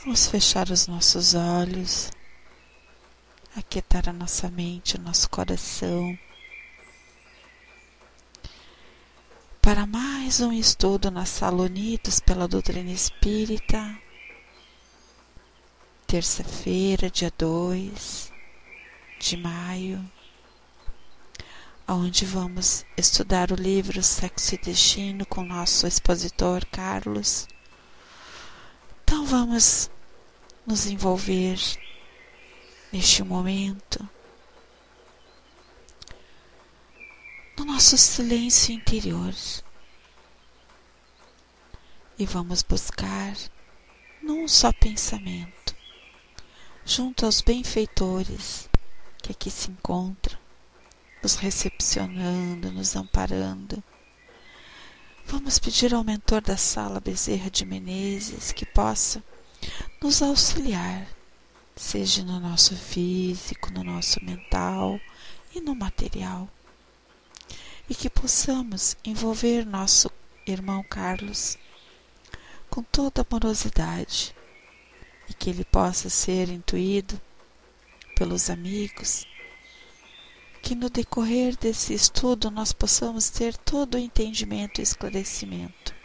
Vamos fechar os nossos olhos, aquietar a nossa mente, o nosso coração, para mais um estudo na Sala Unidos pela Doutrina Espírita, terça-feira, dia 2 de maio, onde vamos estudar o livro Sexo e Destino com nosso expositor Carlos. Então vamos nos envolver neste momento no nosso silêncio interior e vamos buscar num só pensamento, junto aos benfeitores que aqui se encontram, nos recepcionando, nos amparando. Vamos pedir ao mentor da sala, Bezerra de Menezes, que possa nos auxiliar, seja no nosso físico, no nosso mental e no material, e que possamos envolver nosso irmão Carlos com toda amorosidade e que ele possa ser intuído pelos amigos, que no decorrer desse estudo nós possamos ter todo o entendimento e esclarecimento.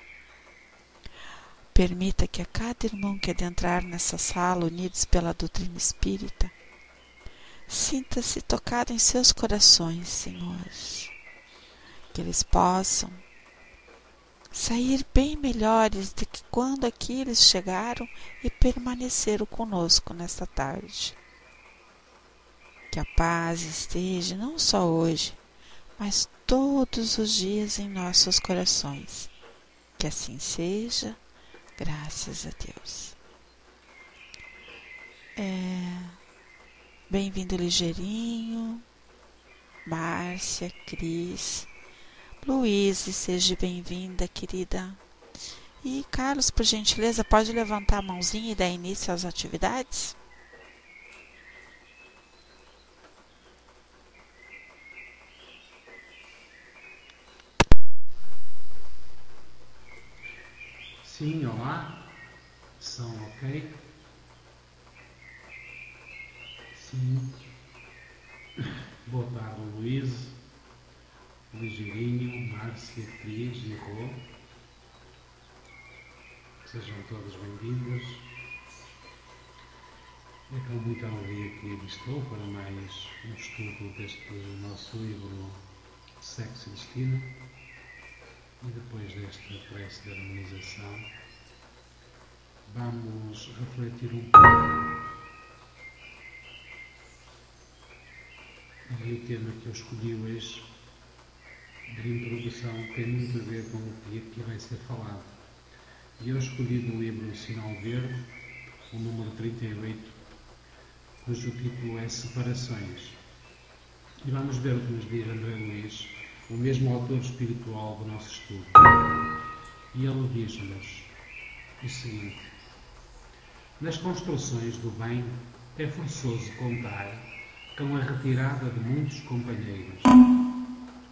Permita que a cada irmão que adentrar nessa sala, unidos pela doutrina espírita, sinta-se tocado em seus corações, Senhor. Que eles possam sair bem melhores do que quando aqui eles chegaram e permaneceram conosco nesta tarde. Que a paz esteja não só hoje, mas todos os dias em nossos corações. Que assim seja, graças a Deus. Bem-vindo, Ligeirinho, Márcia, Cris, Luíse, seja bem-vinda, querida. E Carlos, por gentileza, pode levantar a mãozinha e dar início às atividades? Sim, olá. Som ok? Sim. Boa tarde, Luís, Ligeirinho, Márcia, Cris e Rô. Sejam todos bem-vindos. É com muita alegria que estou para mais um estudo deste nosso livro Sexo e Destino. E depois desta prece de harmonização, vamos refletir um pouco. E o tema que eu escolhi hoje, de introdução, tem muito a ver com o que aqui vai ser falado. E eu escolhi do livro Sinal Verde, o número 38, cujo título é Separações. E vamos ver o que nos diz André Luiz, o mesmo autor espiritual do nosso estudo. E ele diz-nos o seguinte: nas construções do bem é forçoso contar com a retirada de muitos companheiros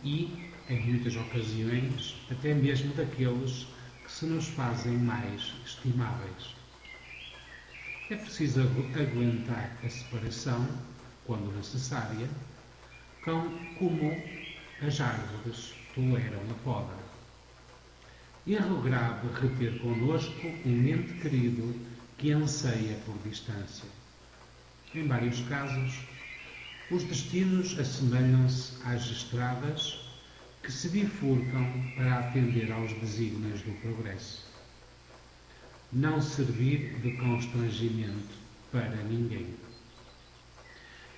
e, em muitas ocasiões, até mesmo daqueles que se nos fazem mais estimáveis. É preciso aguentar a separação, quando necessária, como as árvores toleram a poda. Erro grave reter connosco um ente querido que anseia por distância. Em vários casos, os destinos assemelham-se às estradas que se bifurcam para atender aos desígnios do progresso. Não servir de constrangimento para ninguém.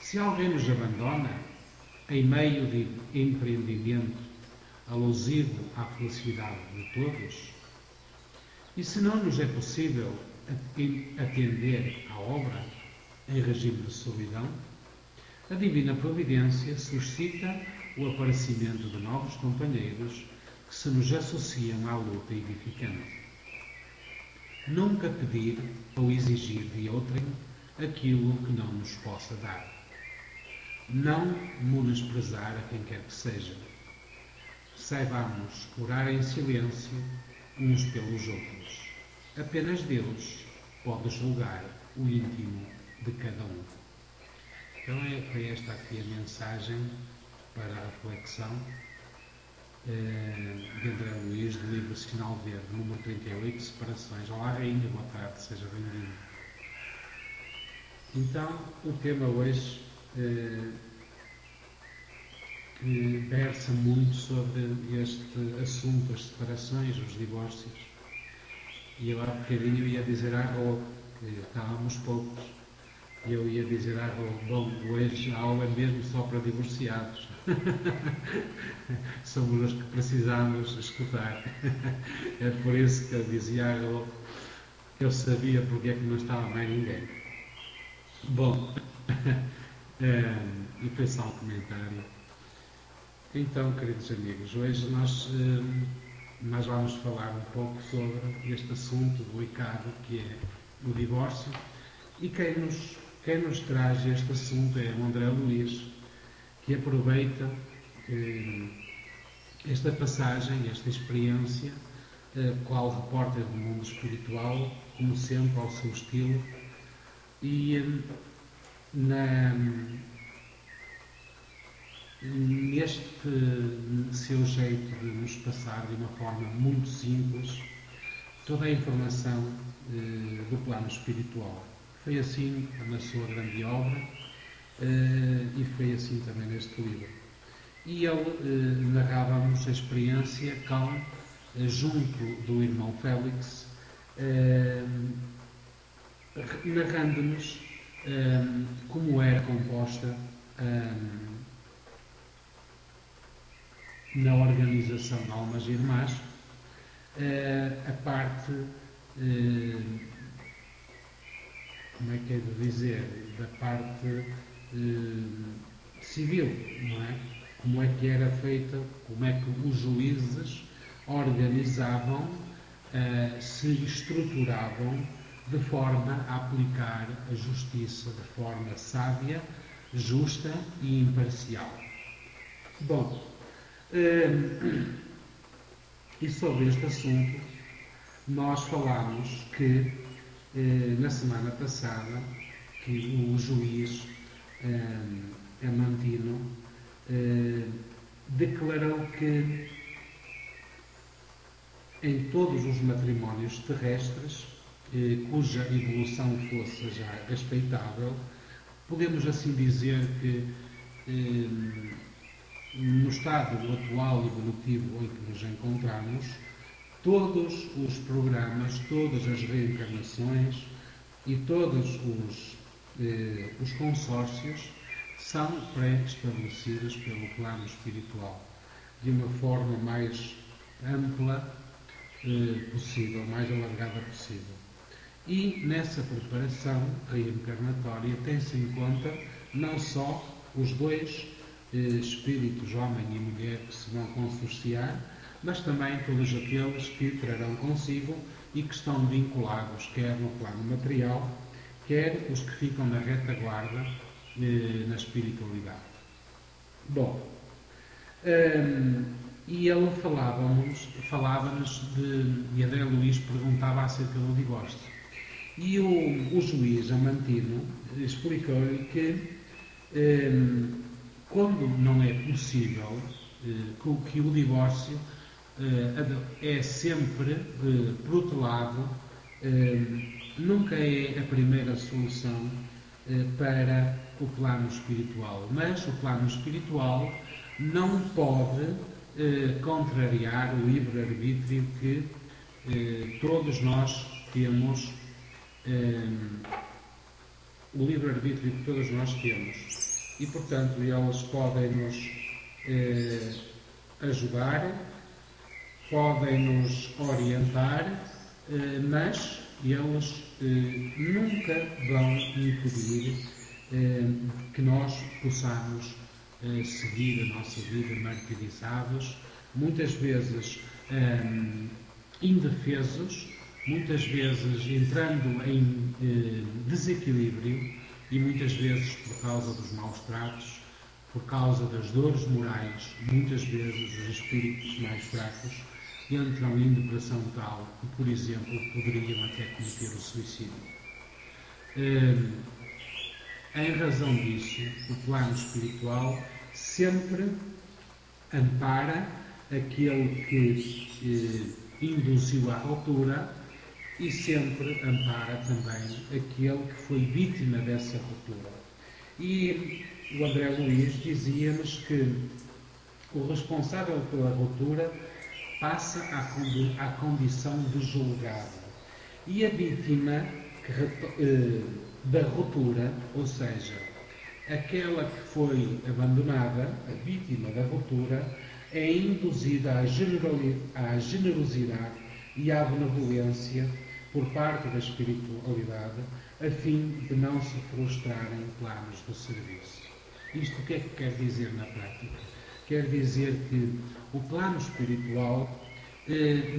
Se alguém nos abandona, em meio de empreendimento alusivo à felicidade de todos, e se não nos é possível atender à obra em regime de solidão, a Divina Providência suscita o aparecimento de novos companheiros que se nos associam à luta edificante. Nunca pedir ou exigir de outrem aquilo que não nos possa dar. Não menosprezar a quem quer que seja. Saibamos orar em silêncio uns pelos outros. Apenas Deus pode julgar o íntimo de cada um. Então é esta aqui a mensagem para a reflexão de André Luís, do livro Sinal Verde, número 38, Separações. Olá, Rainha, boa tarde, seja bem-vindo. Então, o tema hoje que versa muito sobre este assunto, as separações, os divórcios. E eu há bocadinho ia dizer à Rô, que estávamos poucos, e eu ia dizer à Rô, bom, hoje a aula é mesmo só para divorciados. Somos os que precisamos escutar. É por isso que eu dizia à Rô, eu sabia porque é que não estava mais ninguém. Bom, e foi só um comentário. Então, queridos amigos, hoje nós vamos falar um pouco sobre este assunto delicado que é o divórcio, e quem nos traz este assunto é o André Luís, que aproveita esta passagem, esta experiência, qual repórter do mundo espiritual, como sempre, ao seu estilo, e neste seu jeito de nos passar de uma forma muito simples toda a informação do plano espiritual. Foi assim na sua grande obra e foi assim também neste livro. E ele narrava-nos a experiência com, junto do irmão Félix, narrando-nos como era composta na organização de almas irmãs a parte, como é que é de dizer, da parte civil, não é? Como é que era feita, como é que os juízes organizavam, se estruturavam de forma a aplicar a justiça de forma sábia, justa e imparcial. Bom, e sobre este assunto nós falámos que na semana passada que o juiz Amantino declarou que em todos os matrimónios terrestres cuja evolução fosse já respeitável, podemos assim dizer que no estado atual evolutivo em que nos encontramos, todos os programas, todas as reencarnações e todos os consórcios são pré-estabelecidos pelo plano espiritual de uma forma mais ampla possível, mais alargada possível. E nessa preparação reencarnatória tem-se em conta não só os dois espíritos, homem e mulher, que se vão consorciar, mas também todos aqueles que trarão consigo e que estão vinculados quer no plano material, quer os que ficam na retaguarda na espiritualidade. Bom, e ele falava-nos e André Luís perguntava acerca do divórcio. E o juiz Amantino explicou-lhe que quando não é possível que o divórcio é sempre protelado, nunca é a primeira solução para o plano espiritual, mas o plano espiritual não pode contrariar o livre-arbítrio que todos nós temos, o livre-arbítrio que todos nós temos. E, portanto, eles podem nos ajudar, podem nos orientar, mas eles nunca vão impedir que nós possamos seguir a nossa vida martirizados, muitas vezes indefesos, muitas vezes entrando em desequilíbrio e muitas vezes por causa dos maus tratos, por causa das dores morais, muitas vezes os espíritos mais fracos entram em depressão tal que, por exemplo, poderiam até cometer o suicídio. Em razão disso, o plano espiritual sempre ampara aquele que induziu à ruptura e sempre ampara também aquele que foi vítima dessa ruptura. E o André Luiz dizia-nos que o responsável pela ruptura passa à condição de julgado. E a vítima da ruptura, ou seja, aquela que foi abandonada, a vítima da ruptura, é induzida à generosidade e à benevolência por parte da espiritualidade, a fim de não se frustrarem planos de serviço. Isto o que é que quer dizer na prática? Quer dizer que o plano espiritual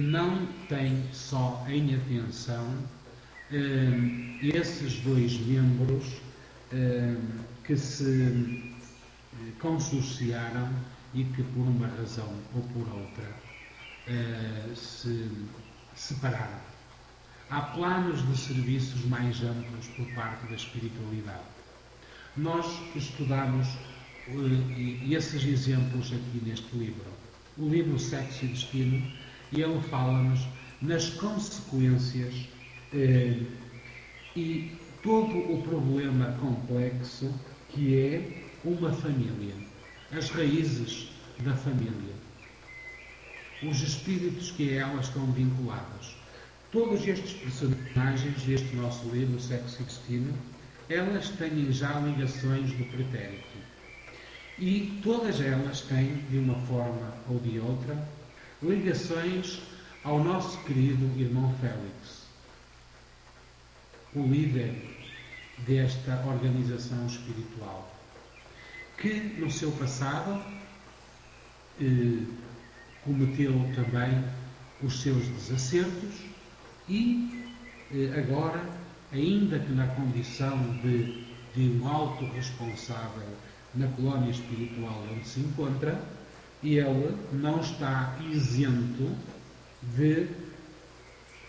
não tem só em atenção esses dois membros que se consorciaram e que por uma razão ou por outra se separaram. Há planos de serviços mais amplos por parte da espiritualidade. Nós estudamos esses exemplos aqui neste livro. O livro Sexo e Destino, e ele fala-nos nas consequências e todo o problema complexo que é uma família, as raízes da família, os espíritos que a ela estão vinculados. Todos estes personagens deste nosso livro, Sexo e Destino, elas têm já ligações do pretérito. E todas elas têm, de uma forma ou de outra, ligações ao nosso querido irmão Félix, o líder desta organização espiritual, que no seu passado cometeu também os seus desacertos e agora, ainda que na condição de um alto responsável na colónia espiritual onde se encontra, ele não está isento de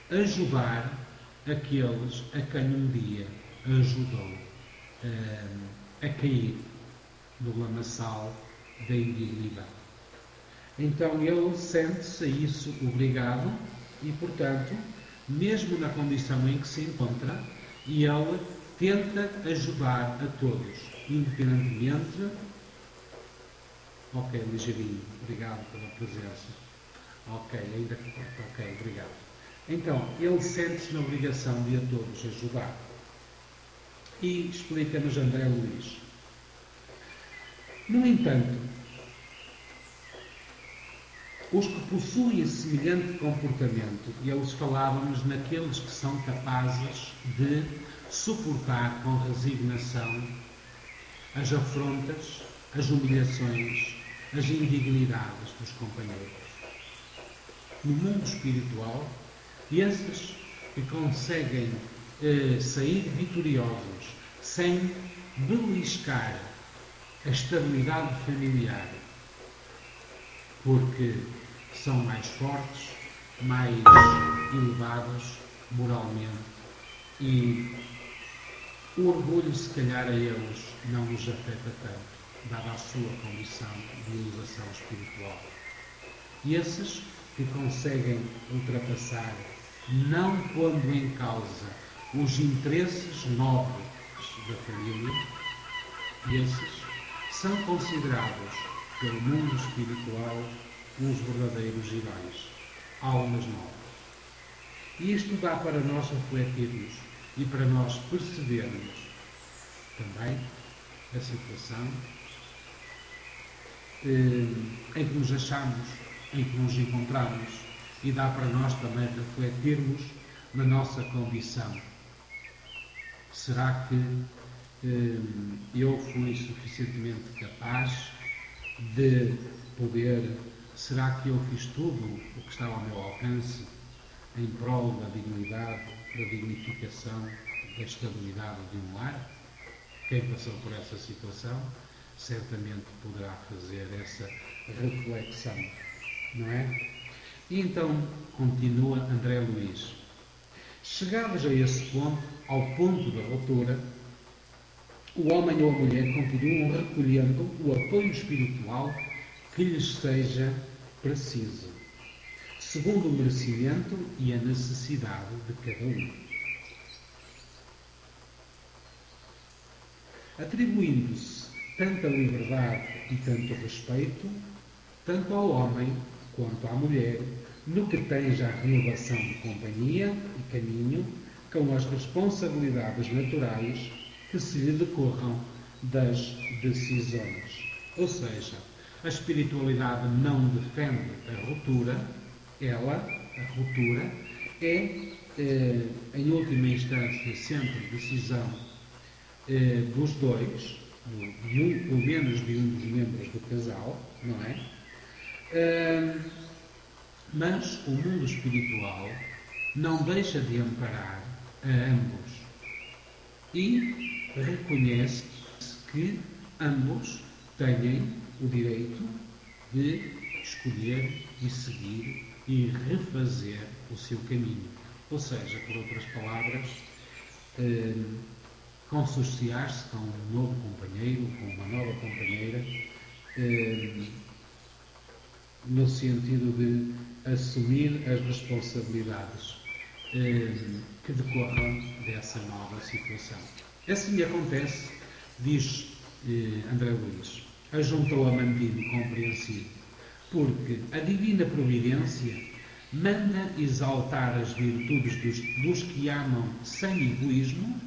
ajudar aqueles a quem um dia ajudou a cair no lamaçal da indignidade. Então ele sente-se a isso obrigado e, portanto, mesmo na condição em que se encontra, ele tenta ajudar a todos, independentemente. Ok, ligeirinho, obrigado pela presença. Ok, ainda que ok, obrigado. Então, ele sente-se na obrigação de a todos ajudar. E explica-nos André Luiz. No entanto, os que possuem semelhante comportamento, e eles falavam-nos naqueles que são capazes de suportar com resignação as afrontas, as humilhações, as indignidades dos companheiros. No mundo espiritual, esses que conseguem sair vitoriosos sem beliscar a estabilidade familiar, porque são mais fortes, mais elevados moralmente, e o orgulho, se calhar, a eles não os afeta tanto, dada a sua condição de elevação espiritual. E esses que conseguem ultrapassar, não pondo em causa os interesses nobres da família, esses são considerados pelo mundo espiritual uns verdadeiros heróis, almas nobres. E isto dá para nós refletirmos e para nós percebermos também a situação em que nos achamos, em que nos encontramos, e dá para nós também refletirmos na nossa condição. Será que eu fui suficientemente capaz de poder, será que eu fiz tudo o que estava ao meu alcance em prol da dignidade, da dignificação, da estabilidade de um lar? Quem passou por essa situação certamente poderá fazer essa reflexão, não é? E então continua André Luiz. Chegados a esse ponto, ao ponto da ruptura, o homem ou a mulher continuam recolhendo o apoio espiritual que lhes seja preciso, segundo o merecimento e a necessidade de cada um, atribuindo-se tanta liberdade e tanto respeito, tanto ao homem quanto à mulher, no que tange à renovação de companhia e caminho, com as responsabilidades naturais que se lhe decorram das decisões. Ou seja, a espiritualidade não defende a ruptura, a ruptura, é, em última instância, sempre decisão dos dois, pelo menos de um dos membros do casal, não é? Mas o mundo espiritual não deixa de amparar a ambos e reconhece que ambos têm o direito de escolher e seguir e refazer o seu caminho. Ou seja, por outras palavras, consociar-se com um novo companheiro, com uma nova companheira, no sentido de assumir as responsabilidades que decorram dessa nova situação. Assim acontece, diz André Luís, ajuntou Amandino compreensivo, porque a divina providência manda exaltar as virtudes dos que amam sem egoísmo,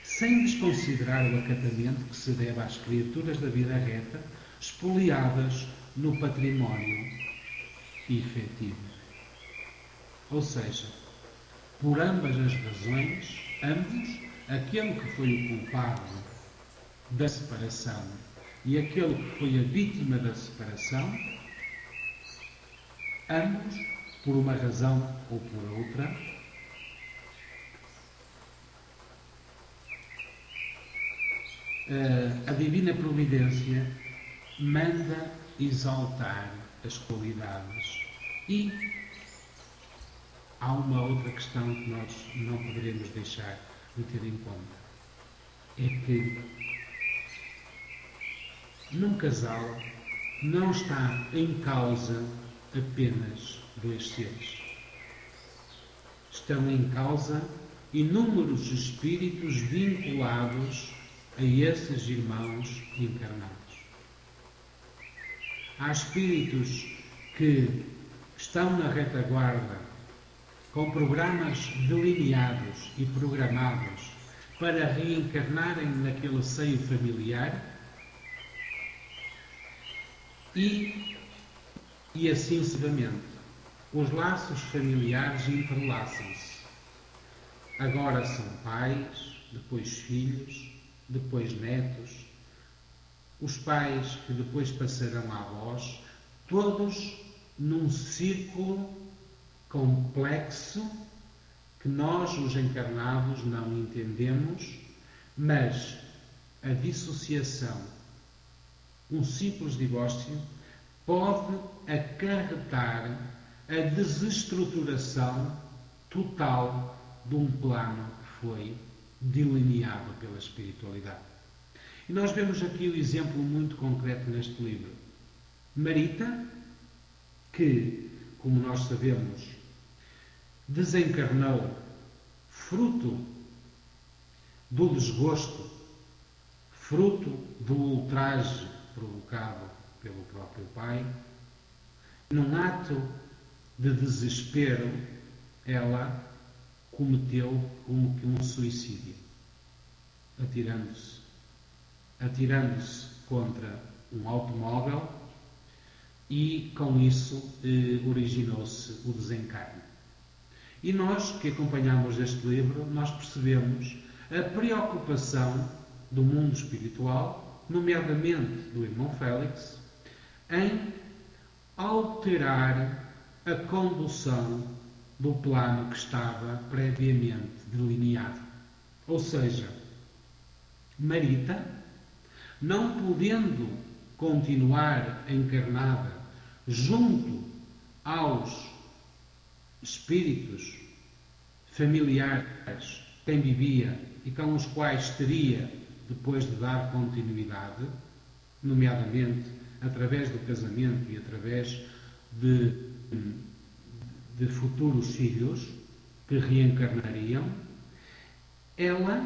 sem desconsiderar o acatamento que se deve às criaturas da vida reta, espoliadas no património efetivo. Ou seja, por ambas as razões, ambos, aquele que foi o culpado da separação e aquele que foi a vítima da separação, ambos, por uma razão ou por outra, a divina providência manda exaltar as qualidades. E há uma outra questão que nós não poderemos deixar de ter em conta. É que num casal não está em causa apenas dois seres. Estão em causa inúmeros espíritos vinculados a esses irmãos encarnados. Há espíritos que estão na retaguarda com programas delineados e programados para reencarnarem naquele seio familiar e assim sucessivamente. Os laços familiares entrelaçam-se. Agora são pais, depois filhos, depois netos, os pais que depois passarão a avós, todos num círculo complexo que nós, os encarnados, não entendemos, mas a dissociação, um simples divórcio, pode acarretar a desestruturação total de um plano que foi delineado pela espiritualidade. E nós vemos aqui o exemplo muito concreto neste livro. Marita, que, como nós sabemos, desencarnou fruto do desgosto, fruto do ultraje provocado pelo próprio pai. Num ato de desespero, ela cometeu como que um suicídio, atirando-se contra um automóvel e com isso originou-se o desencarne. E nós que acompanhamos este livro, nós percebemos a preocupação do mundo espiritual, nomeadamente do irmão Félix, em alterar a condução do plano que estava previamente delineado. Ou seja, Marita, não podendo continuar encarnada junto aos espíritos familiares, quem vivia e com os quais teria depois de dar continuidade, nomeadamente através do casamento e através de futuros filhos que reencarnariam, ela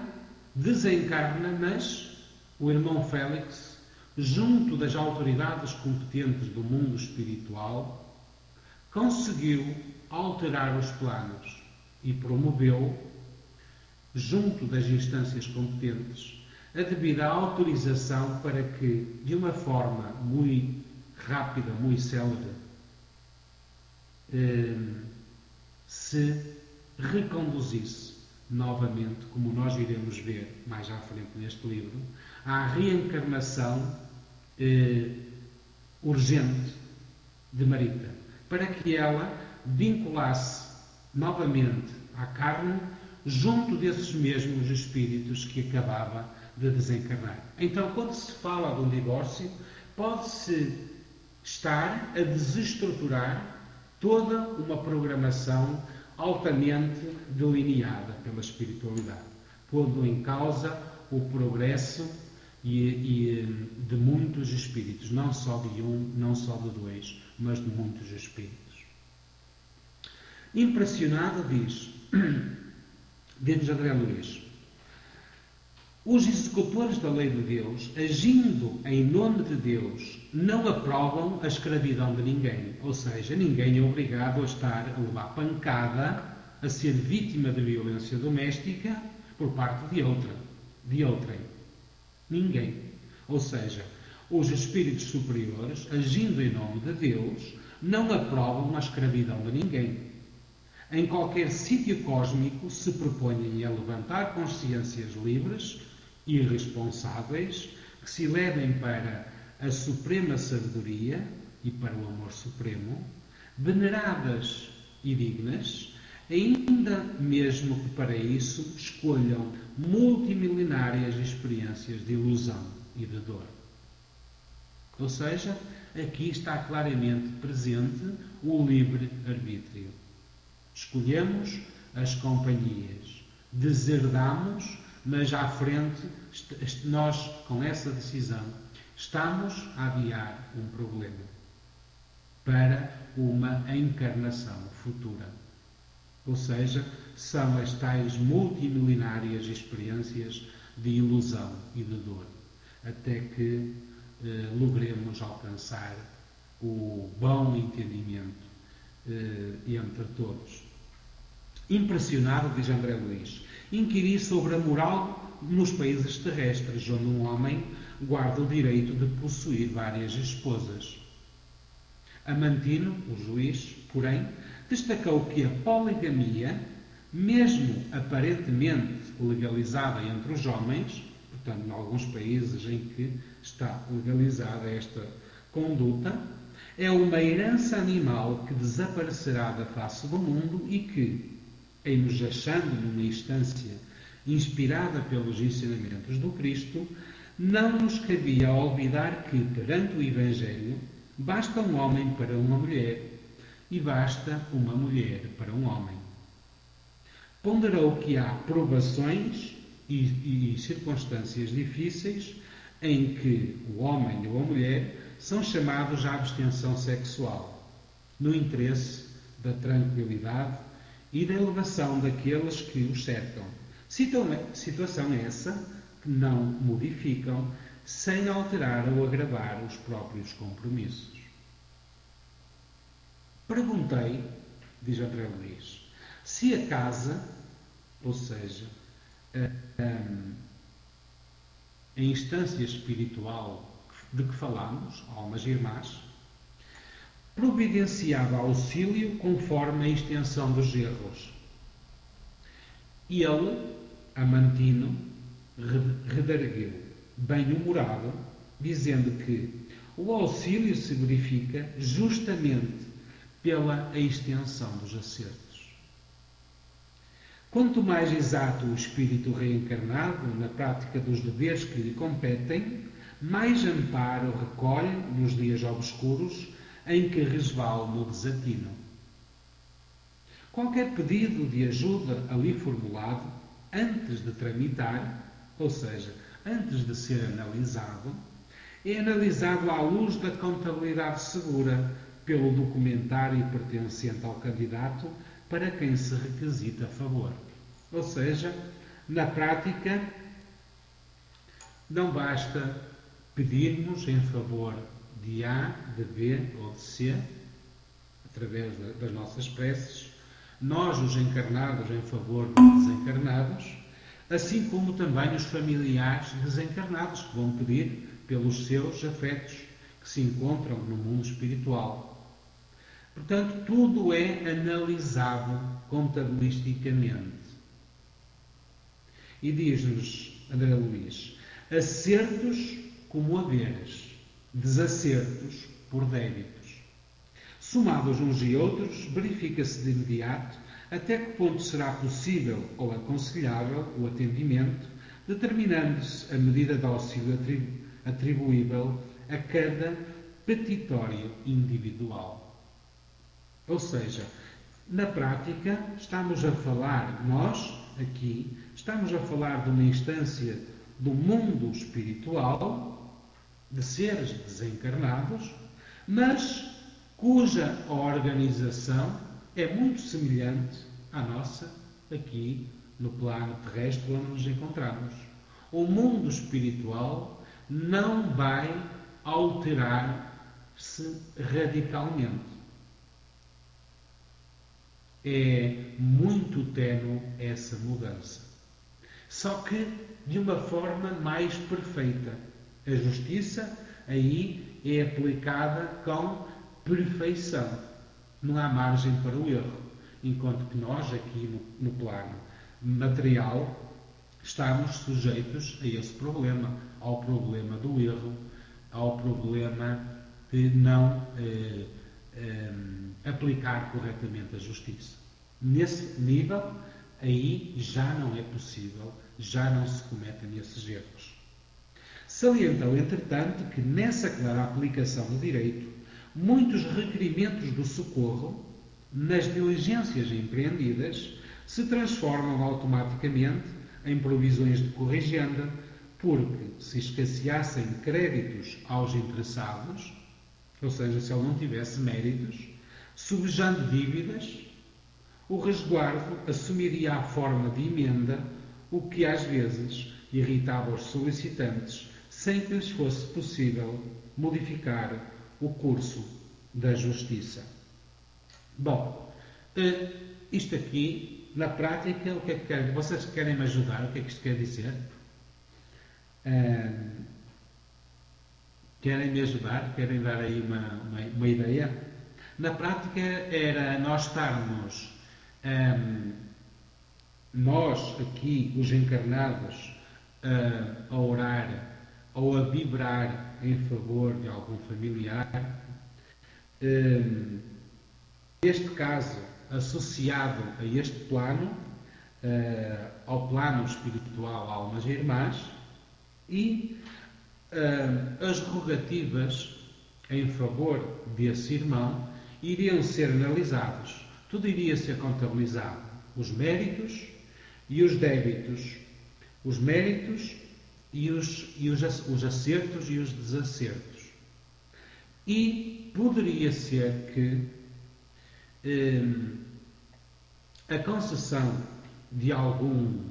desencarna, mas o irmão Félix, junto das autoridades competentes do mundo espiritual, conseguiu alterar os planos e promoveu, junto das instâncias competentes, a devida autorização para que, de uma forma muito rápida, muito célere, se reconduzisse novamente, como nós iremos ver mais à frente neste livro, à reencarnação urgente de Marita, para que ela vinculasse novamente à carne junto desses mesmos espíritos que acabava de desencarnar. Então, quando se fala de um divórcio, pode-se estar a desestruturar toda uma programação altamente delineada pela espiritualidade, pondo em causa o progresso de muitos espíritos, não só de um, não só de dois, mas de muitos espíritos. Impressionado, diz André Luís, os executores da lei de Deus, agindo em nome de Deus, não aprovam a escravidão de ninguém. Ou seja, ninguém é obrigado a estar a levar pancada, a ser vítima de violência doméstica por parte de outrem. Ninguém. Ou seja, os espíritos superiores, agindo em nome de Deus, não aprovam a escravidão de ninguém. Em qualquer sítio cósmico se propõem a levantar consciências livres e responsáveis que se levem para a suprema sabedoria e para o amor supremo, veneradas e dignas, ainda mesmo que para isso escolham multimilenárias experiências de ilusão e de dor. Ou seja, aqui está claramente presente o livre-arbítrio. Escolhemos as companhias, deserdamos, mas à frente, nós, com essa decisão, estamos a adiar um problema para uma encarnação futura. Ou seja, são as tais multimilenárias experiências de ilusão e de dor, até que logremos alcançar o bom entendimento entre todos. Impressionado, diz André Luís, inquiri sobre a moral nos países terrestres, onde um homem guarda o direito de possuir várias esposas. Amantino, o juiz, porém, destacou que a poligamia, mesmo aparentemente legalizada entre os homens, portanto, em alguns países em que está legalizada esta conduta, é uma herança animal que desaparecerá da face do mundo e que, em nos achando numa instância inspirada pelos ensinamentos do Cristo, não nos cabia olvidar que, perante o Evangelho, basta um homem para uma mulher e basta uma mulher para um homem. Ponderou que há provações e circunstâncias difíceis em que o homem ou a mulher são chamados à abstenção sexual, no interesse da tranquilidade e da elevação daqueles que os cercam. Situação essa que não modificam sem alterar ou agravar os próprios compromissos. Perguntei, diz André Luís, se a casa, ou seja, a instância espiritual de que falamos, almas irmãs, providenciava auxílio conforme a extensão dos erros. E ele, Amantino, redargueu, bem-humorado, dizendo que o auxílio se verifica justamente pela extensão dos acertos. Quanto mais exato o espírito reencarnado na prática dos deveres que lhe competem, mais amparo recolhe nos dias obscuros em que resvala no desatino. Qualquer pedido de ajuda ali formulado, antes de tramitar, ou seja, antes de ser analisado, é analisado à luz da contabilidade segura pelo documentário pertencente ao candidato para quem se requisita favor. Ou seja, na prática, não basta pedirmos em favor de A, de B ou de C, através das nossas preces, nós, os encarnados, em favor dos desencarnados, assim como também os familiares desencarnados que vão pedir pelos seus afetos que se encontram no mundo espiritual. Portanto, tudo é analisado contabilisticamente. E diz-nos André Luís, acertos como haveres, desacertos por débitos. Somados uns e outros, verifica-se de imediato até que ponto será possível ou aconselhável o atendimento, determinando-se a medida de auxílio atribuível a cada petitório individual. Ou seja, na prática, estamos a falar, nós, aqui, estamos a falar de uma instância do mundo espiritual, de seres desencarnados, mas cuja organização é muito semelhante à nossa, aqui no plano terrestre onde nos encontramos. O mundo espiritual não vai alterar-se radicalmente. É muito ténue essa mudança. Só que de uma forma mais perfeita. A justiça aí é aplicada com perfeição. Não há margem para o erro. Enquanto que nós, aqui no plano material, estamos sujeitos a esse problema. Ao problema do erro, ao problema de não aplicar corretamente a justiça. Nesse nível, aí já não é possível, já não se cometem esses erros. Salientou, entretanto, que nessa clara aplicação do direito, muitos requerimentos do socorro, nas diligências empreendidas, se transformam automaticamente em provisões de corrigenda, porque se escasseassem créditos aos interessados, ou seja, se ele não tivesse méritos, subjando dívidas, o resguardo assumiria a forma de emenda, o que às vezes irritava os solicitantes, sem que lhes fosse possível modificar o curso da justiça. Bom, isto aqui, na prática, o que é que querem? Vocês querem me ajudar? O que é que isto quer dizer? Querem me ajudar? Querem dar aí uma ideia? Na prática, era nós estarmos, nós aqui, os encarnados, a orar ou a vibrar em favor de algum familiar, neste caso associado a este plano, ao plano espiritual Almas Irmãs, e as rogativas em favor desse irmão iriam ser analisados. Tudo iria ser contabilizado. Os méritos e os débitos. Os méritos e os acertos e os desacertos. E poderia ser que a concessão de algum,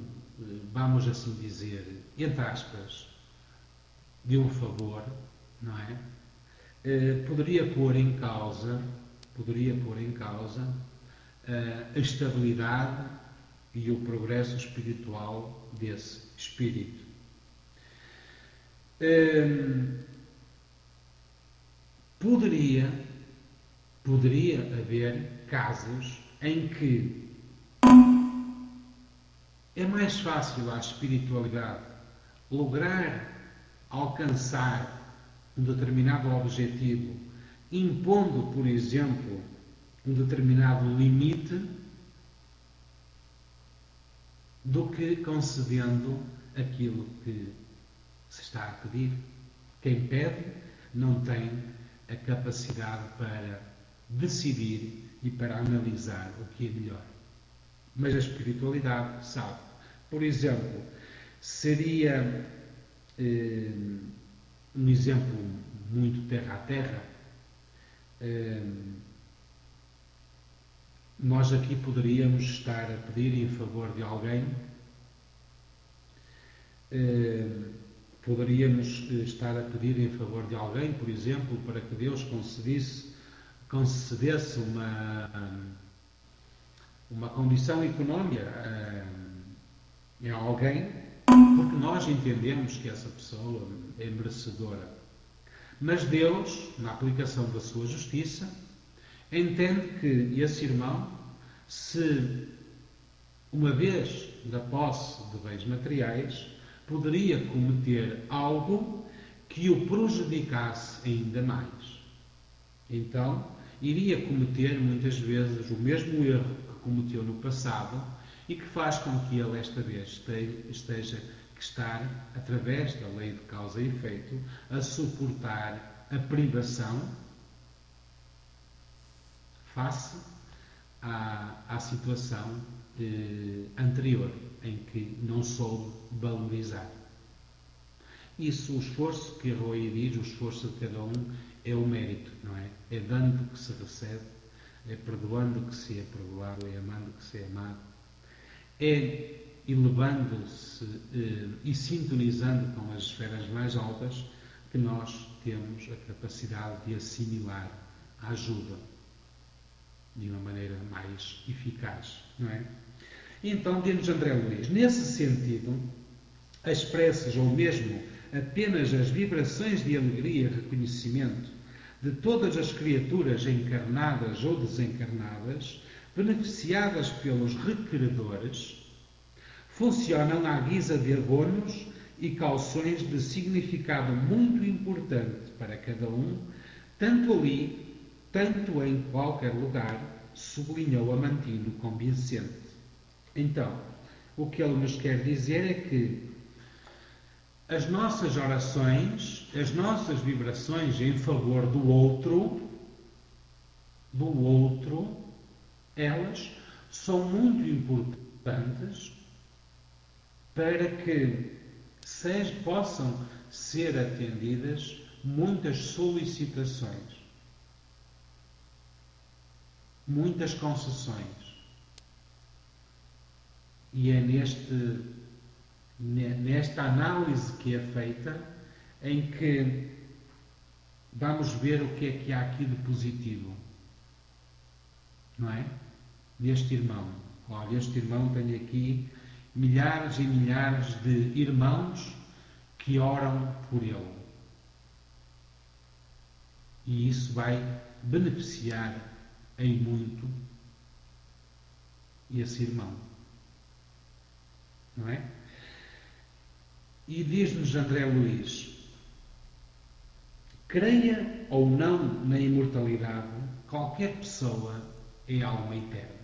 vamos assim dizer, entre aspas, de um favor, não é? Poderia pôr em causa a estabilidade e o progresso espiritual desse espírito. Poderia haver casos em que é mais fácil à espiritualidade lograr alcançar um determinado objetivo, impondo, por exemplo, um determinado limite, do que concedendo aquilo que se está a pedir. Quem pede não tem a capacidade para decidir e para analisar o que é melhor. mas a espiritualidade sabe. Por exemplo, seria um exemplo muito terra a terra. Nós aqui poderíamos estar a pedir em favor de alguém, por exemplo, para que Deus concedesse uma condição económica a alguém, porque nós entendemos que essa pessoa é merecedora. Mas Deus, na aplicação da sua justiça, entende que esse irmão, se uma vez da posse de bens materiais, poderia cometer algo que o prejudicasse ainda mais. Então, iria cometer muitas vezes o mesmo erro que cometeu no passado e que faz com que ele esta vez esteja que estar, através da lei de causa e efeito, a suportar a privação face à situação anterior, em que não soube valorizar. Isso, o esforço que a Roy diz, o esforço de cada um, é o mérito, não é? É dando que se recebe, é perdoando que se é perdoado, é amando que se é amado, é elevando-se e sintonizando com as esferas mais altas que nós temos a capacidade de assimilar a ajuda de uma maneira mais eficaz, não é? Então, diz-nos André Luiz, nesse sentido, as preces ou mesmo apenas as vibrações de alegria e reconhecimento de todas as criaturas encarnadas ou desencarnadas, beneficiadas pelos requeredores, funcionam à guisa de abonos e calções de significado muito importante para cada um, tanto ali, tanto em qualquer lugar, sublinhou Amantino convincente. Então, o que ele nos quer dizer é que as nossas orações, as nossas vibrações em favor do outro, elas são muito importantes para que possam ser atendidas muitas solicitações, muitas concessões. E é nesta análise que é feita em que vamos ver o que é que há aqui de positivo, não é? Deste irmão. Olha, este irmão tem aqui milhares e milhares de irmãos que oram por ele. E isso vai beneficiar em muito esse irmão. Não é? E diz-nos André Luiz, creia ou não na imortalidade, qualquer pessoa é alma eterna.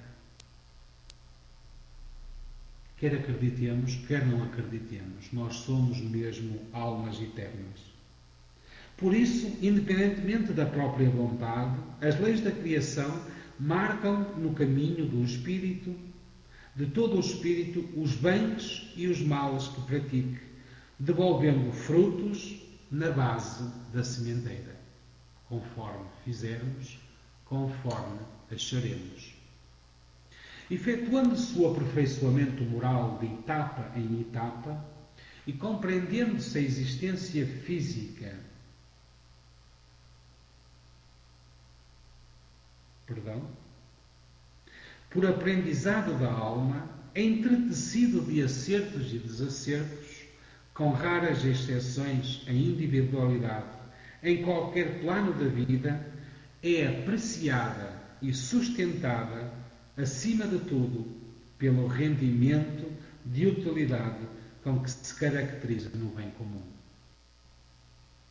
Quer acreditemos, quer não acreditemos, nós somos mesmo almas eternas. Por isso, independentemente da própria vontade, as leis da criação marcam no caminho do espírito, de todo o espírito, os bens e os males que pratique, devolvendo frutos na base da sementeira. Conforme fizermos, conforme acharemos. Efetuando-se o aperfeiçoamento moral de etapa em etapa e compreendendo-se a existência física, por aprendizado da alma, entretecido de acertos e desacertos, com raras exceções em individualidade, em qualquer plano da vida, é apreciada e sustentada, acima de tudo, pelo rendimento de utilidade com que se caracteriza no bem comum.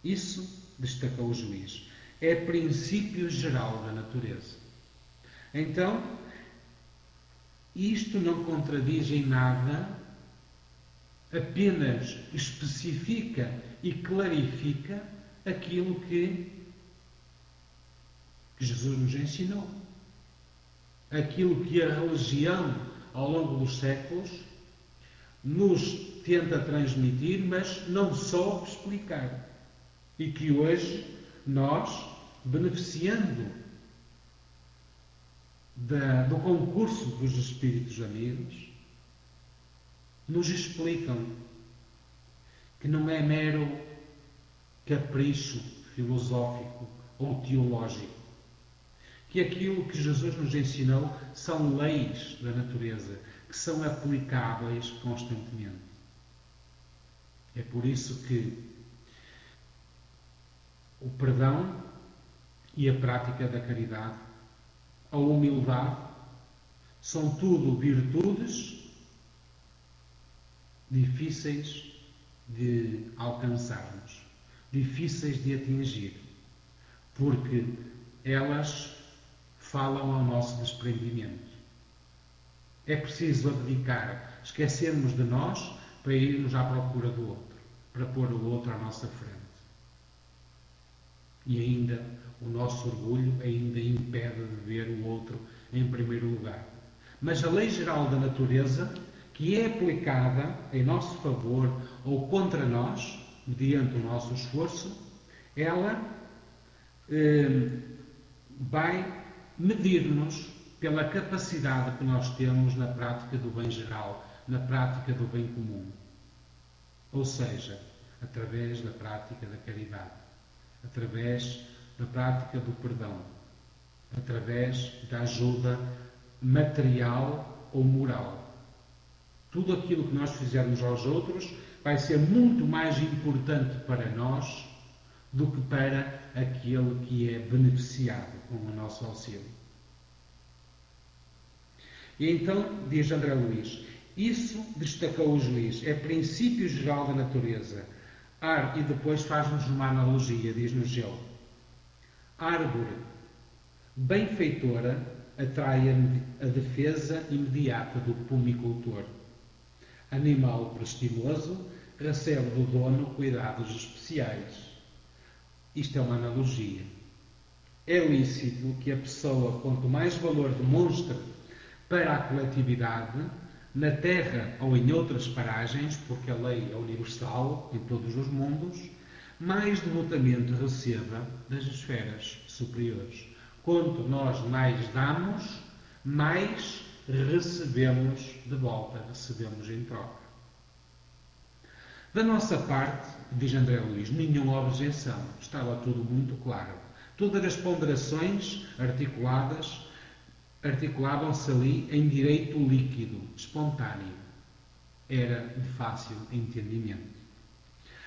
Isso, destacou o juiz, é princípio geral da natureza. Então, isto não contradiz em nada, apenas especifica e clarifica aquilo que Jesus nos ensinou. Aquilo que a religião ao longo dos séculos, nos tenta transmitir, mas não soube explicar. E que hoje nós, beneficiando do concurso dos espíritos amigos, nos explicam que não é mero capricho filosófico ou teológico, que aquilo que Jesus nos ensinou são leis da natureza que são aplicáveis constantemente. É por isso que o perdão e a prática da caridade, a humildade, são tudo virtudes difíceis de alcançarmos, difíceis de atingir, porque elas falam ao nosso desprendimento. É preciso abdicar, esquecermos de nós para irmos à procura do outro, para pôr o outro à nossa frente. E ainda o nosso orgulho ainda impede de ver o outro em primeiro lugar. Mas a lei geral da natureza, que é aplicada em nosso favor ou contra nós, mediante o nosso esforço, ela vai medir-nos pela capacidade que nós temos na prática do bem geral, na prática do bem comum. Ou seja, através da prática da caridade, através da prática do perdão, através da ajuda material ou moral. Tudo aquilo que nós fizermos aos outros vai ser muito mais importante para nós do que para aquele que é beneficiado com o nosso auxílio. E então, diz André Luís, isso, destacou o juiz, é princípio geral da natureza. E depois faz-nos uma analogia, diz-nos ele. Árvore benfeitora atrai a defesa imediata do pomicultor. Animal prestimoso recebe do dono cuidados especiais. Isto é uma analogia. É lícito que a pessoa, quanto mais valor demonstra para a coletividade, na Terra ou em outras paragens, porque a lei é universal em todos os mundos, mais devotamento receba das esferas superiores. Quanto nós mais damos, mais recebemos de volta, recebemos em troca. Da nossa parte, diz André Luís, nenhuma objeção, estava tudo muito claro. Todas as ponderações articulavam-se ali em direito líquido, espontâneo. Era de fácil entendimento.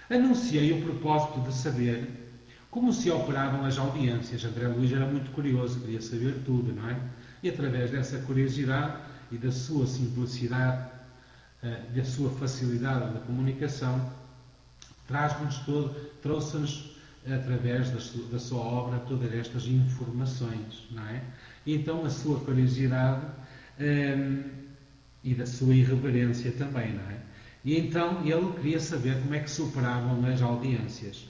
Anunciei o propósito de saber como se operavam as audiências. André Luís era muito curioso, queria saber tudo, não é? E através dessa curiosidade e da sua simplicidade, da sua facilidade de comunicação, trouxe-nos, através da sua obra, todas estas informações, não é? E então a sua curiosidade e da sua irreverência também, não é? E então ele queria saber como é que se operavam as audiências.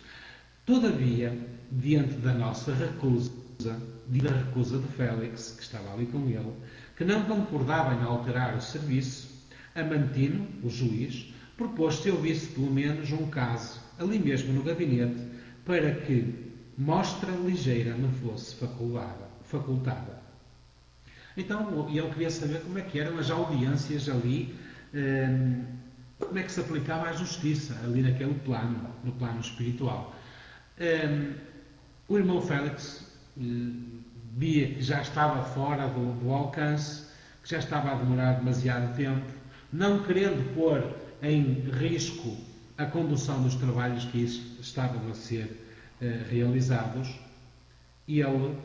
Todavia, diante da nossa recusa, da recusa de Félix, que estava ali com ele, que não concordava em alterar o serviço, Amantino, o juiz, propôs se ouvisse pelo menos um caso, ali mesmo no gabinete, para que mostra ligeira não fosse facultada. Então, ele queria saber como é que eram as audiências ali, como é que se aplicava a justiça ali naquele plano, no plano espiritual. O irmão Félix via que já estava fora do alcance, que já estava a demorar demasiado tempo, não querendo pôr em risco a condução dos trabalhos que estavam a ser realizados, e ele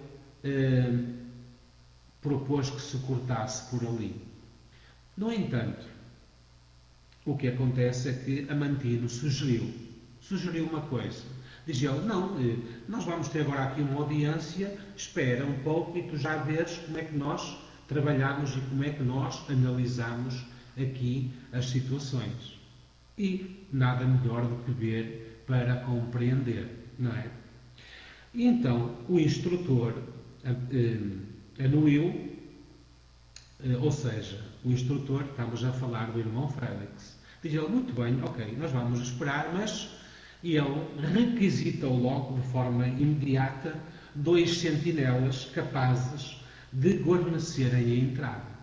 propôs que se cortasse por ali. No entanto, o que acontece é que Amantino sugeriu uma coisa. Dizia ele, não, nós vamos ter agora aqui uma audiência, espera um pouco e tu já vês como é que nós trabalhamos e como é que nós analisamos aqui as situações. E nada melhor do que ver para compreender, não é? E então o instrutor anuiu Ou seja, o instrutor, estamos a falar do irmão Félix, diz ele, muito bem, ok, nós vamos esperar, mas ele requisitou logo, de forma imediata, 2 sentinelas capazes de guarnecerem a entrada.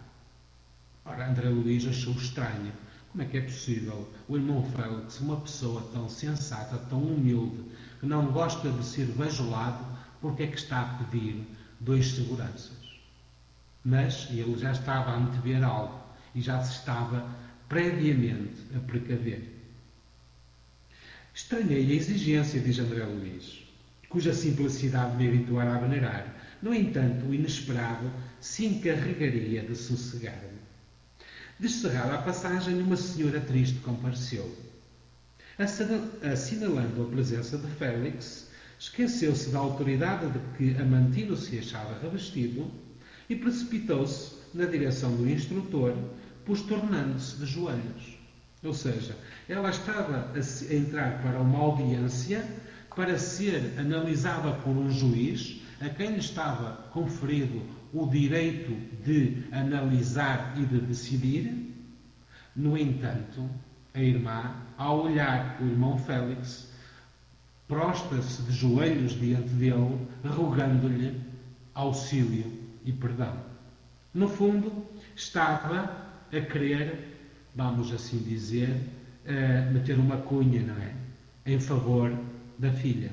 Ora, André Luís achou estranho. Como é que é possível o irmão Félix, uma pessoa tão sensata, tão humilde, que não gosta de ser bajulado, porque é que está a pedir 2 seguranças? Mas ele já estava a antever algo e já se estava previamente a precaver. Estranhei a exigência, diz André Luís, cuja simplicidade me habituara a venerar. No entanto, o inesperado se encarregaria de sossegar-me. Descerrada a passagem, uma senhora triste compareceu. Assinalando a presença de Félix, esqueceu-se da autoridade de que Amantino se achava revestido e precipitou-se na direção do instrutor, tornando-se de joelhos. Ou seja, ela estava a entrar para uma audiência para ser analisada por um juiz a quem lhe estava conferido o direito de analisar e de decidir. No entanto, a irmã, ao olhar o irmão Félix, prostra-se de joelhos diante dele, rogando-lhe auxílio e perdão. No fundo, estava a querer, vamos assim dizer, meter uma cunha, não é? Em favor da filha.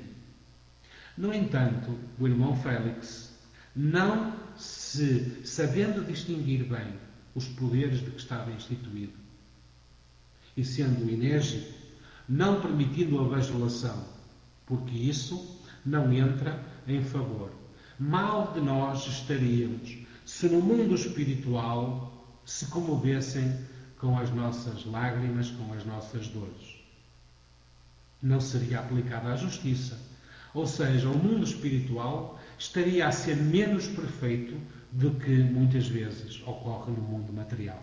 No entanto, o irmão Félix, não se sabendo distinguir bem os poderes de que estava instituído e sendo enérgico, não permitindo a bajulação, porque isso não entra em favor. Mal de nós estaríamos se no mundo espiritual se comovessem com as nossas lágrimas, com as nossas dores. Não seria aplicada a justiça. Ou seja, o mundo espiritual estaria a ser menos perfeito do que muitas vezes ocorre no mundo material.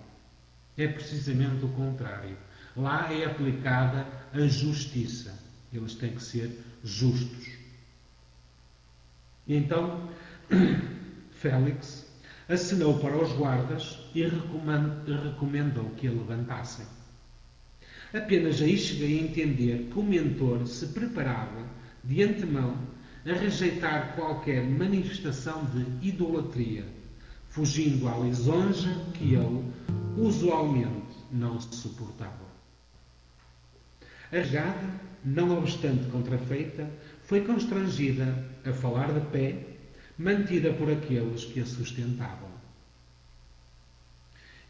É precisamente o contrário. Lá é aplicada a justiça. Eles têm que ser justos. E então, Félix acenou para os guardas e recomendou que a levantassem. Apenas aí cheguei a entender que o mentor se preparava de antemão a rejeitar qualquer manifestação de idolatria, fugindo à lisonja que ele usualmente não suportava. A regada, não obstante contrafeita, foi constrangida a falar de pé, mantida por aqueles que a sustentavam.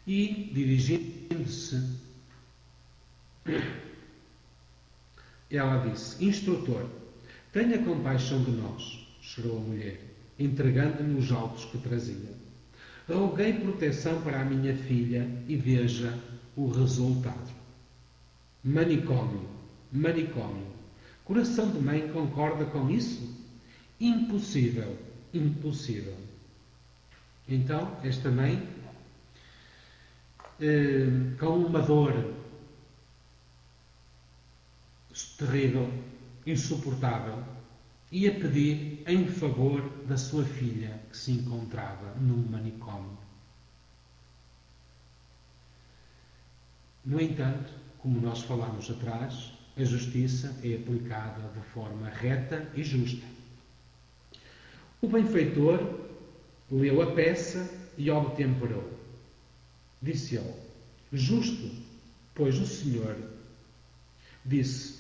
E, dirigindo-se, ela disse: Instrutor, tenha compaixão de nós, chorou a mulher, entregando-me os autos que trazia. Roguei proteção para a minha filha e veja o resultado. Manicômio, manicômio. Coração de mãe concorda com isso? Impossível, impossível. Então, esta mãe, com uma dor terrível, insuportável, ia pedir em favor da sua filha que se encontrava num manicômio. No entanto, como nós falámos atrás, a justiça é aplicada de forma reta e justa. O benfeitor leu a peça e obtemperou. Disse ele: Justo, pois o Senhor disse: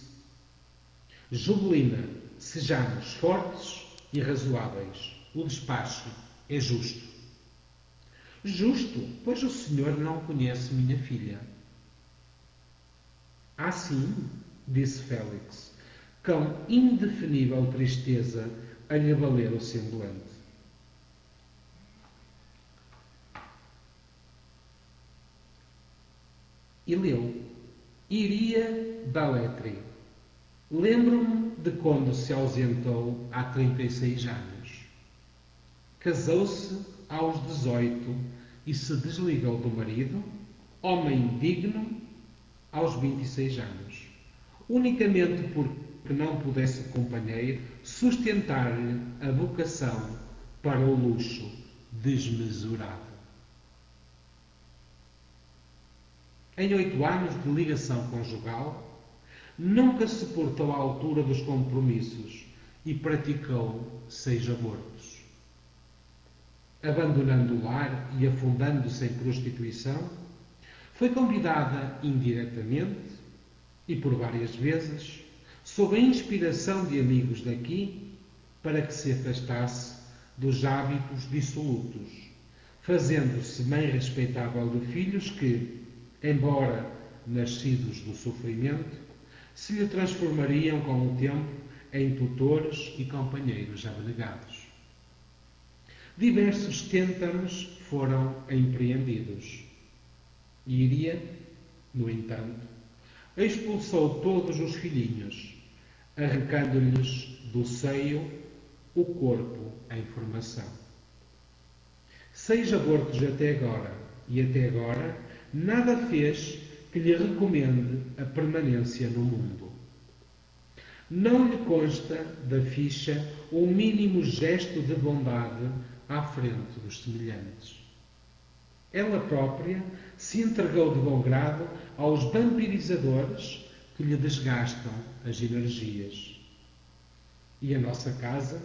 Jubelina, sejamos fortes e razoáveis. O despacho é justo. Justo, pois o Senhor não conhece minha filha. Assim, disse Félix, com indefinível tristeza a lhe valer o semblante. E leu: Iria Baletri. Lembro-me de quando se ausentou há 36 anos. Casou-se aos 18 e se desligou do marido, homem digno, aos 26 anos. Unicamente porque não pudesse o companheiro sustentar-lhe a vocação para o luxo desmesurado. Em 8 anos de ligação conjugal, nunca se portou à altura dos compromissos e praticou 6 abortos. Abandonando o lar e afundando-se em prostituição, foi convidada indiretamente e por várias vezes, sob a inspiração de amigos daqui, para que se afastasse dos hábitos dissolutos, fazendo-se mãe respeitável de filhos que, embora nascidos do sofrimento, se lhe transformariam com o tempo em tutores e companheiros abnegados. Diversos têntanos foram empreendidos. Iria, no entanto, expulsou todos os filhinhos, arrancando-lhes do seio o corpo em formação. 6 abortos até agora, e até agora nada fez que lhe recomende a permanência no mundo. Não lhe consta da ficha o mínimo gesto de bondade à frente dos semelhantes. Ela própria se entregou de bom grado aos vampirizadores que lhe desgastam as energias. E a nossa casa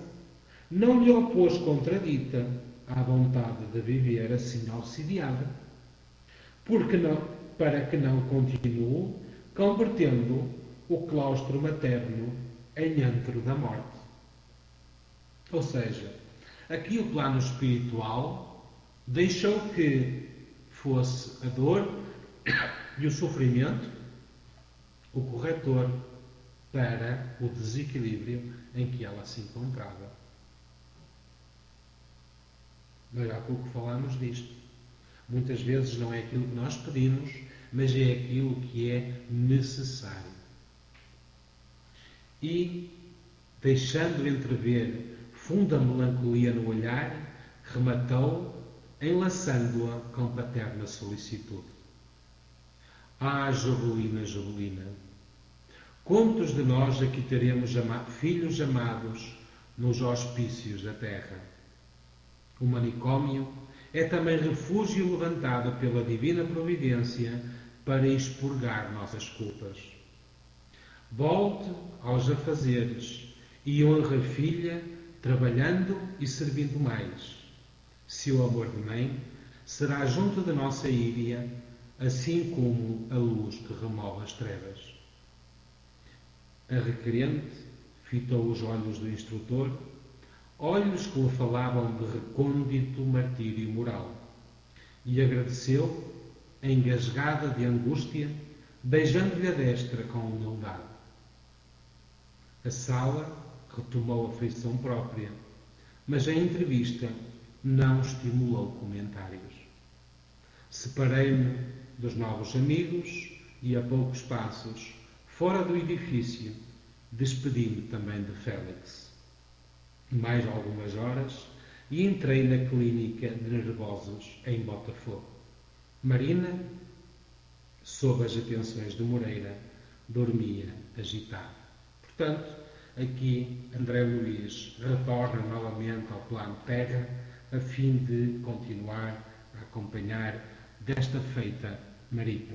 não lhe opôs contradita à vontade de viver assim auxiliada, para que não continue convertendo o claustro materno em antro da morte. Ou seja, aqui o plano espiritual deixou que fosse a dor e o sofrimento o corretor para o desequilíbrio em que ela se encontrava. Nós há pouco falámos disto. Muitas vezes não é aquilo que nós pedimos, mas é aquilo que é necessário. E, deixando entrever funda melancolia no olhar, rematou, enlaçando-a com paterna solicitude. Ah, Jobelina, Jobelina, quantos de nós aqui teremos filhos amados nos hospícios da terra? O manicômio é também refúgio levantado pela divina providência para expurgar nossas culpas. Volte aos afazeres e honre a filha, trabalhando e servindo mais. Seu amor de mãe será junto da nossa íria, assim como a luz que remove as trevas. A requerente fitou os olhos do instrutor, olhos que lhe falavam de recôndito martírio moral, e agradeceu, engasgada de angústia, beijando-lhe a destra com humildade. A sala retomou a feição própria, mas a entrevista não estimulou comentários. Separei-me dos novos amigos e, a poucos passos, fora do edifício, despedi-me também de Félix. Mais algumas horas e entrei na clínica de nervosos em Botafogo. Marina, sob as atenções de Moreira, dormia agitada. Portanto, aqui André Luís retorna novamente ao plano terra a fim de continuar a acompanhar desta feita marita.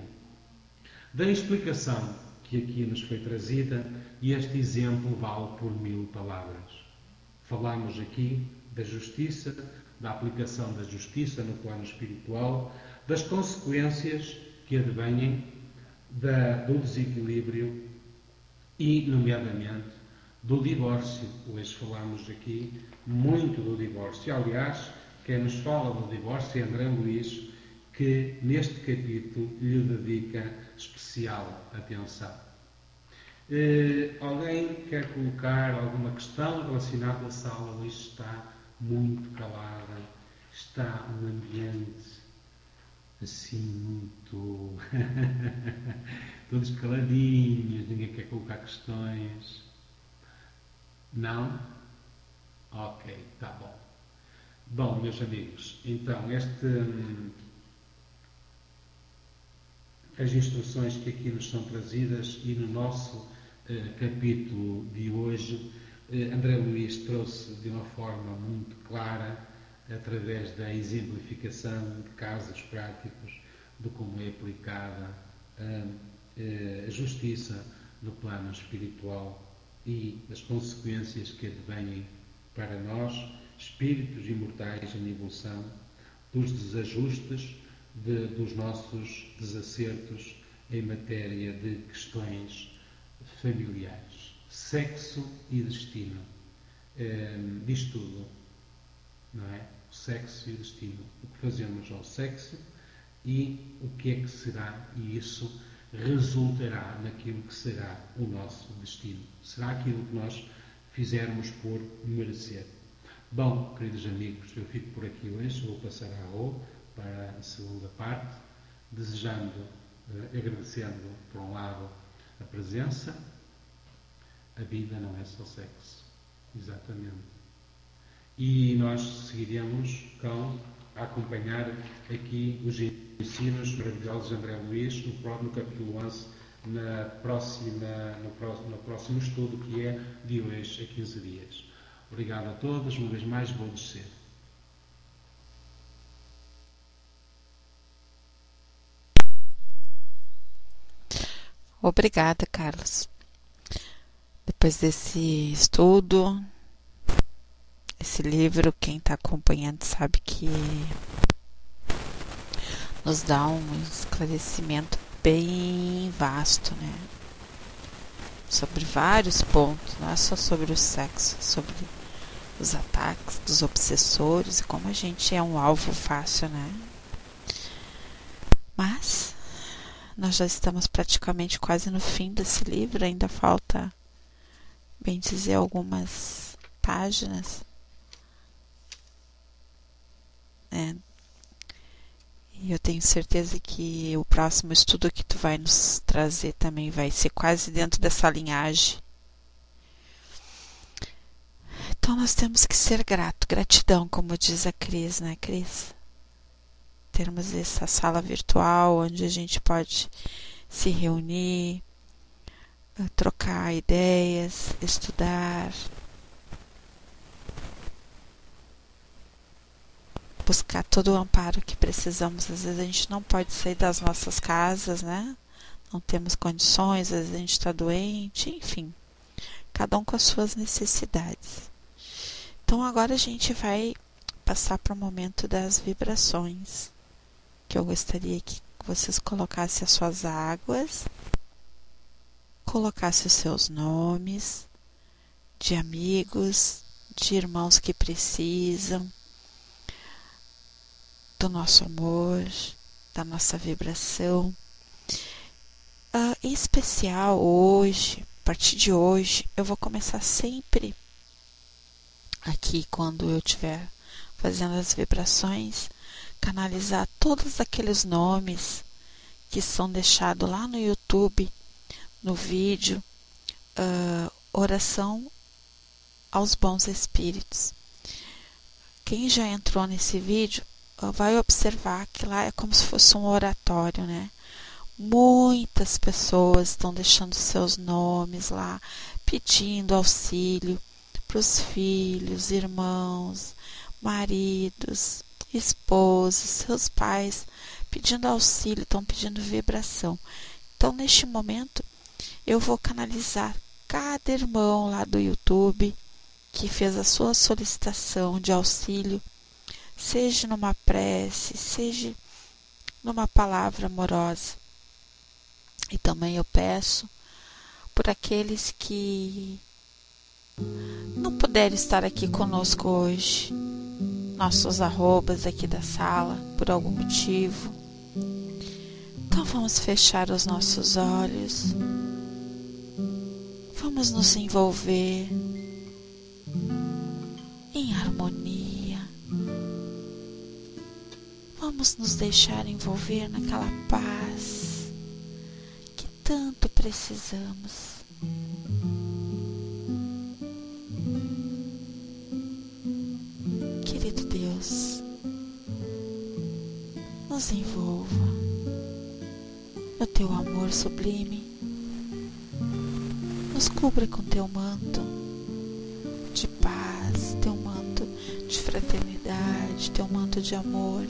Da explicação que aqui nos foi trazida, e este exemplo vale por 1000 palavras. Falámos aqui da justiça, da aplicação da justiça no plano espiritual, das consequências que advêm do desequilíbrio e, nomeadamente, do divórcio. Hoje falámos aqui muito do divórcio. Aliás, quem nos fala do divórcio é André Luís, que neste capítulo lhe dedica especial atenção. Alguém quer colocar alguma questão relacionada à sala? Hoje está muito calada, está um ambiente assim muito todos caladinhos, ninguém quer colocar questões. Não? Ok, está bom. Bom, meus amigos, então as instruções que aqui nos são trazidas e no nosso capítulo de hoje, André Luís trouxe de uma forma muito clara, através da exemplificação de casos práticos, de como é aplicada a justiça no plano espiritual e as consequências que advêm para nós, espíritos imortais em evolução, dos desajustes, dos nossos desacertos em matéria de questões familiares. Sexo e destino. Diz tudo, não é? O sexo e o destino. O que fazemos ao sexo e o que é que será, e isso resultará naquilo que será o nosso destino. Será aquilo que nós fizermos por merecer. Bom, queridos amigos, eu fico por aqui hoje, vou passar a Rô para a segunda parte, desejando, agradecendo, por um lado, a presença. A vida não é só sexo, exatamente. E nós seguiremos a acompanhar aqui os ensinos maravilhosos de André Luiz no capítulo 11, no próximo estudo, que é de hoje a 15 dias. Obrigado a todos, uma vez mais vou descer. Obrigada, Carlos. Depois desse estudo, esse livro, quem está acompanhando sabe que nos dá um esclarecimento bem vasto, né? Sobre vários pontos, não é só sobre o sexo, sobre os ataques dos obsessores e como a gente é um alvo fácil, né? Mas nós já estamos praticamente quase no fim desse livro, ainda falta, bem dizer, algumas páginas, né? E eu tenho certeza que o próximo estudo que tu vai nos trazer também vai ser quase dentro dessa linhagem. Então nós temos que ser gratidão, como diz a Cris, né, Cris? Termos essa sala virtual onde a gente pode se reunir, trocar ideias, estudar, buscar todo o amparo que precisamos. Às vezes a gente não pode sair das nossas casas, né? Não temos condições, às vezes a gente está doente, enfim. Cada um com as suas necessidades. Então agora a gente vai passar para o momento das vibrações, que eu gostaria que vocês colocassem as suas águas, colocassem os seus nomes de amigos, de irmãos que precisam do nosso amor, da nossa vibração. Em especial hoje, a partir de hoje, eu vou começar sempre aqui, quando eu estiver fazendo as vibrações, canalizar todos aqueles nomes que são deixados lá no YouTube, no vídeo, oração aos bons espíritos. Quem já entrou nesse vídeo vai observar que lá é como se fosse um oratório, né? Muitas pessoas estão deixando seus nomes lá, pedindo auxílio para os filhos, irmãos, maridos, esposos, seus pais, pedindo auxílio, estão pedindo vibração. Então, neste momento, eu vou canalizar cada irmão lá do YouTube que fez a sua solicitação de auxílio, seja numa prece, seja numa palavra amorosa. E também eu peço por aqueles que não puderam estar aqui conosco hoje, nossos arrobas aqui da sala, por algum motivo. Então vamos fechar os nossos olhos, vamos nos envolver em harmonia, vamos nos deixar envolver naquela paz que tanto precisamos. Querido Deus, nos envolva no teu amor sublime, nos cubra com teu manto de paz, teu manto de fraternidade, teu manto de amor.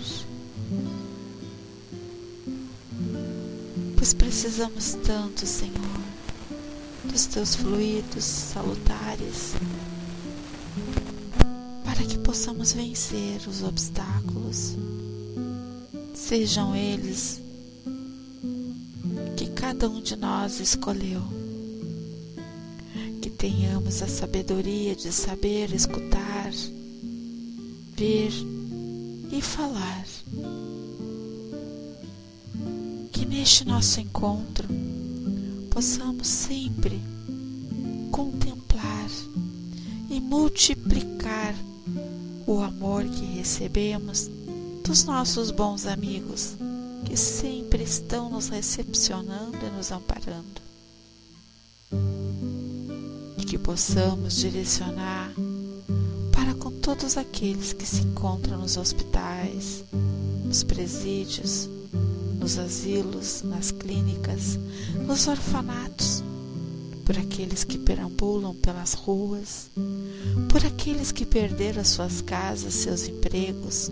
pois precisamos tanto, Senhor, dos teus fluidos salutares, para que possamos vencer os obstáculos, sejam eles que cada um de nós escolheu. Que tenhamos a sabedoria de saber escutar, ver e falar. Que neste nosso encontro possamos sempre contemplar e multiplicar o amor que recebemos dos nossos bons amigos, que sempre estão nos recepcionando e nos amparando. E que possamos direcionar para com todos aqueles que se encontram nos hospitais, nos presídios, nos asilos, nas clínicas, nos orfanatos, por aqueles que perambulam pelas ruas, por aqueles que perderam as suas casas, seus empregos,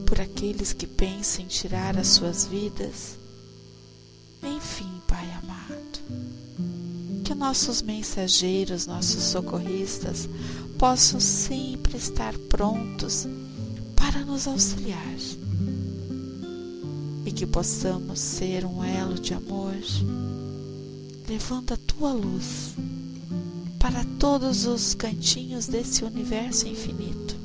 por aqueles que pensam em tirar as suas vidas. Enfim, Pai amado, que nossos mensageiros, nossos socorristas possam sempre estar prontos para nos auxiliar e que possamos ser um elo de amor, levando a Tua luz para todos os cantinhos desse universo infinito.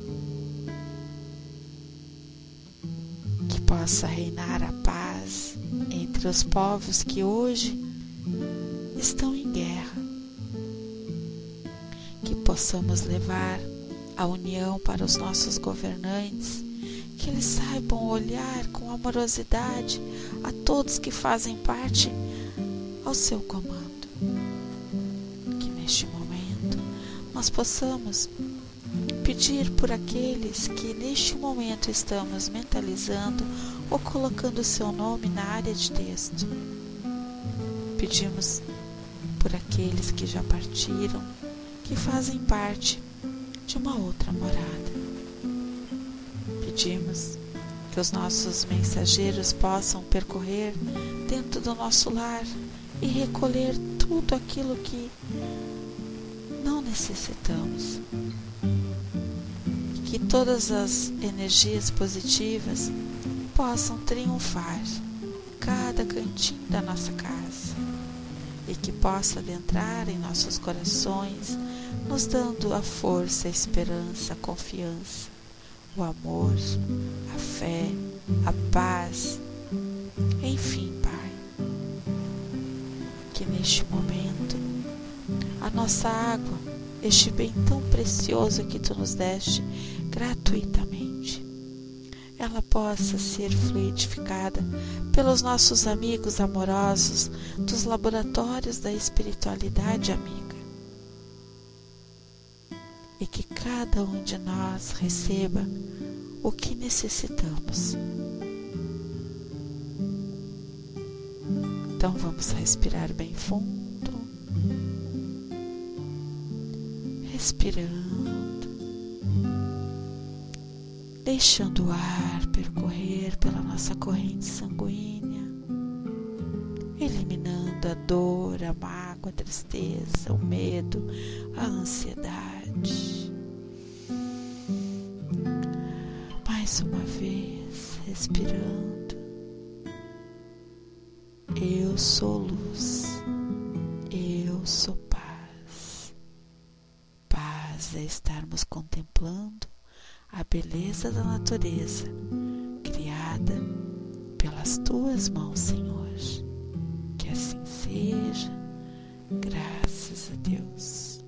Que possa reinar a paz entre os povos que hoje estão em guerra. Que possamos levar a união para os nossos governantes, que eles saibam olhar com amorosidade a todos que fazem parte ao seu comando. Que neste momento nós possamos pedir por aqueles que neste momento estamos mentalizando ou colocando o seu nome na área de texto. Pedimos por aqueles que já partiram, que fazem parte de uma outra morada. Pedimos que os nossos mensageiros possam percorrer dentro do nosso lar e recolher tudo aquilo que não necessitamos. E que todas as energias positivas possam triunfar em cada cantinho da nossa casa e que possa adentrar em nossos corações, nos dando a força, a esperança, a confiança, o amor, a fé, a paz, enfim, Pai, que neste momento a nossa água, este bem tão precioso que Tu nos deste gratuitamente, ela possa ser fluidificada pelos nossos amigos amorosos dos laboratórios da espiritualidade amiga. E que cada um de nós receba o que necessitamos. Então vamos respirar bem fundo, respirando, deixando o ar percorrer pela nossa corrente sanguínea, eliminando a dor, a mágoa, a tristeza, o medo, a ansiedade. Mais uma vez, respirando. Eu sou luz, eu sou paz. Paz é estarmos contemplando a beleza da natureza criada pelas Tuas mãos, Senhor. Que assim seja, graças a Deus.